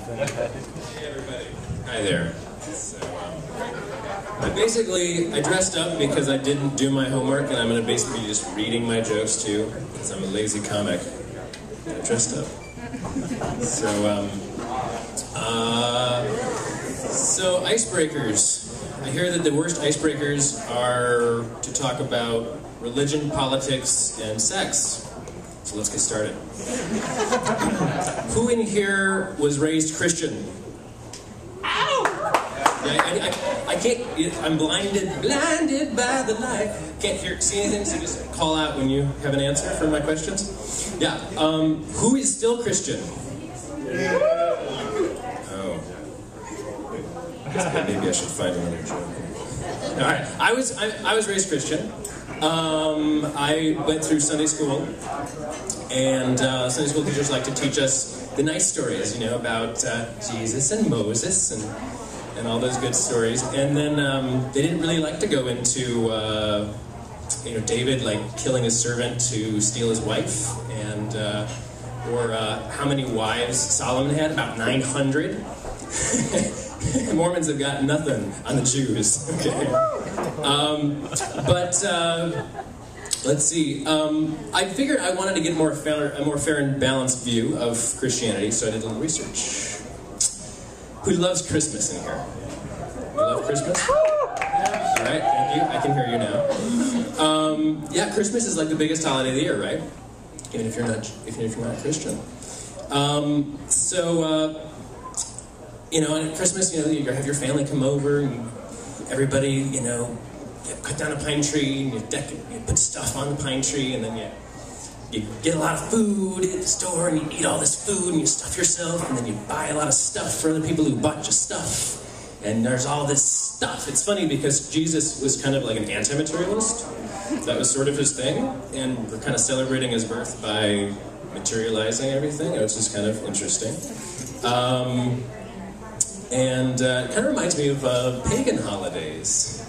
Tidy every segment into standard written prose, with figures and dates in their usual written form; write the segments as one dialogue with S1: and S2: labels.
S1: Hey everybody. Hi there. So, I dressed up because I didn't do my homework, and I'm going to basically be just reading my jokes too, because I'm a lazy comic. I dressed up. So icebreakers. I hear that the worst icebreakers are to talk about religion, politics, and sex. So let's get started. Who in here was raised Christian? Ow! I can't, I'm blinded by the light. Can't see anything, so just call out when you have an answer for my questions. Yeah, who is still Christian? Oh. Maybe I should find another joke. All right, I was raised Christian. I went through Sunday school, and Sunday school teachers like to teach us the nice stories, you know, about Jesus and Moses and all those good stories. And then they didn't really like to go into, David like killing his servant to steal his wife, and or how many wives Solomon had, about 900. Mormons have got nothing on the Jews. Okay. Let's see. I figured I wanted to get a more fair and balanced view of Christianity, so I did a little research. Who loves Christmas in here? You love Christmas? All right, thank you. I can hear you now. Yeah, Christmas is like the biggest holiday of the year, right? Even if you're not a Christian. And at Christmas, you have your family come over, and everybody, you cut down a pine tree, and you put stuff on the pine tree, and then you get a lot of food at the store, and you eat all this food, and you stuff yourself, and then you buy a lot of stuff for other people who bought you stuff, and there's all this stuff. It's funny because Jesus was kind of like an anti-materialist. That was sort of his thing, and we're kind of celebrating his birth by materializing everything, which is kind of interesting. And it kind of reminds me of pagan holidays,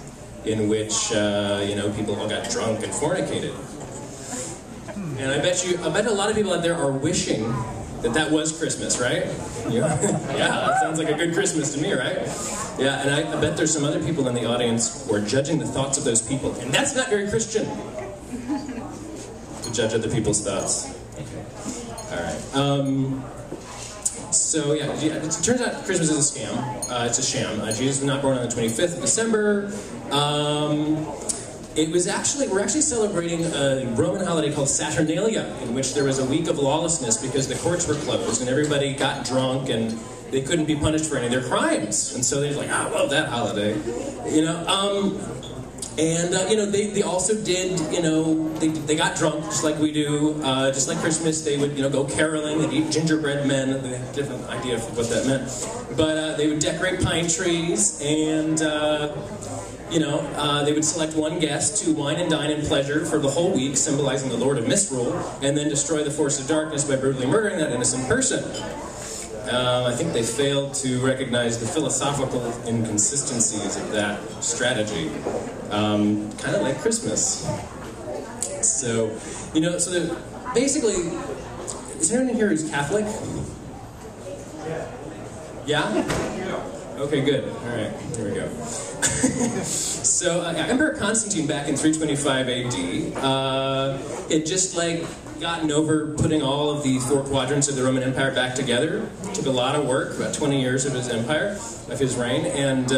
S1: in which people all got drunk and fornicated. And I bet a lot of people out there are wishing that was Christmas, right? Yeah, that sounds like a good Christmas to me, right? Yeah, and I bet there's some other people in the audience who are judging the thoughts of those people, and that's not very Christian, to judge other people's thoughts. Okay. All right. So yeah, it turns out Christmas is a scam. It's a sham. Jesus was not born on the 25th of December. We're actually celebrating a Roman holiday called Saturnalia, in which there was a week of lawlessness because the courts were closed and everybody got drunk and they couldn't be punished for any of their crimes. And so they're like, I love that holiday. They also did, they got drunk just like we do, just like Christmas. They would, go caroling, they'd eat gingerbread men. They had a different idea of what that meant. But they would decorate pine trees, and, they would select one guest to wine and dine in pleasure for the whole week, symbolizing the Lord of Misrule, and then destroy the force of darkness by brutally murdering that innocent person. I think they failed to recognize the philosophical inconsistencies of that strategy. Kind of like Christmas. So, basically, is anyone in here who's Catholic? Yeah? Okay, good. All right, here we go. So, Emperor Constantine back in 325 AD, it just gotten over putting all of the four quadrants of the Roman Empire back together. It took a lot of work, about 20 years of his empire, of his reign, and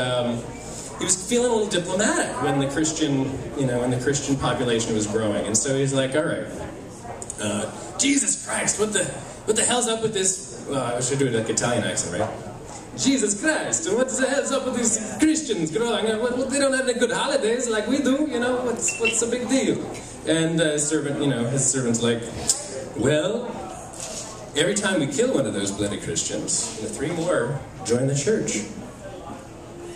S1: he was feeling a little diplomatic when the Christian population was growing, and so he's like, all right, Jesus Christ, what the hell's up with this? I should do it like Italian accent, right? Jesus Christ, what the hell's up with these Christians growing? They don't have any good holidays like we do, what's the big deal? And his servant's like, well, every time we kill one of those bloody Christians, the three more join the church.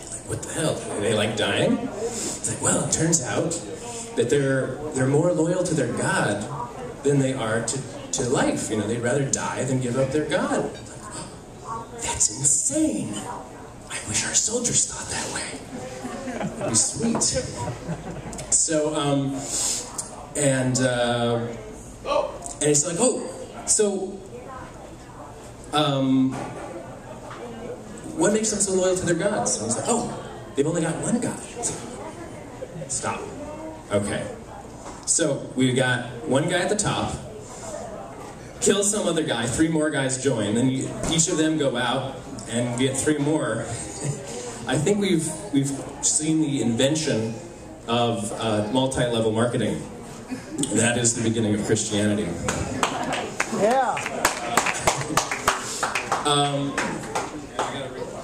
S1: Like, what the hell? Are they like dying? It's like, well, it turns out that they're more loyal to their God than they are to life. They'd rather die than give up their God. That's insane. I wish our soldiers thought that way. That'd be sweet. So, and it's like, what makes them so loyal to their gods? And I was like, oh, they've only got one god. Stop. Okay. So we got one guy at the top, kill some other guy, 3 more guys join, then each of them go out and get 3 more. I think we've seen the invention of multi-level marketing. That is the beginning of Christianity.
S2: Yeah.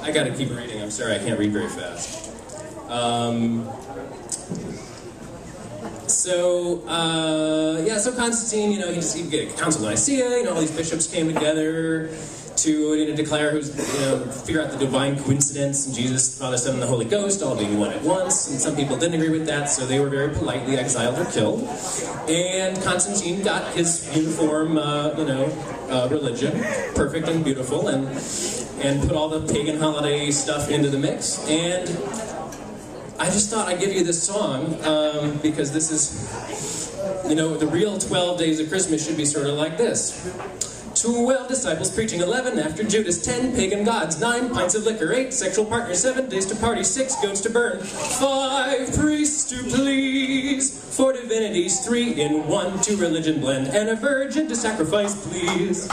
S1: I gotta keep reading. I'm sorry, I can't read very fast. So Constantine, he get a council of Nicaea, all these bishops came together to declare figure out the divine coincidence, and Jesus, Father, Son, and the Holy Ghost all being one at once, and some people didn't agree with that, so they were very politely exiled or killed. And Constantine got his uniform, religion, perfect and beautiful, and put all the pagan holiday stuff into the mix, and I just thought I'd give you this song, because this is, the real 12 days of Christmas should be sort of like this. 12 disciples preaching, 11 after Judas, 10 pagan gods, 9 pints of liquor, 8 sexual partners, 7 days to party, 6 goats to burn, 5 priests to please, 4 divinities, 3 in 1, 2 religion blend, and a virgin to sacrifice, please.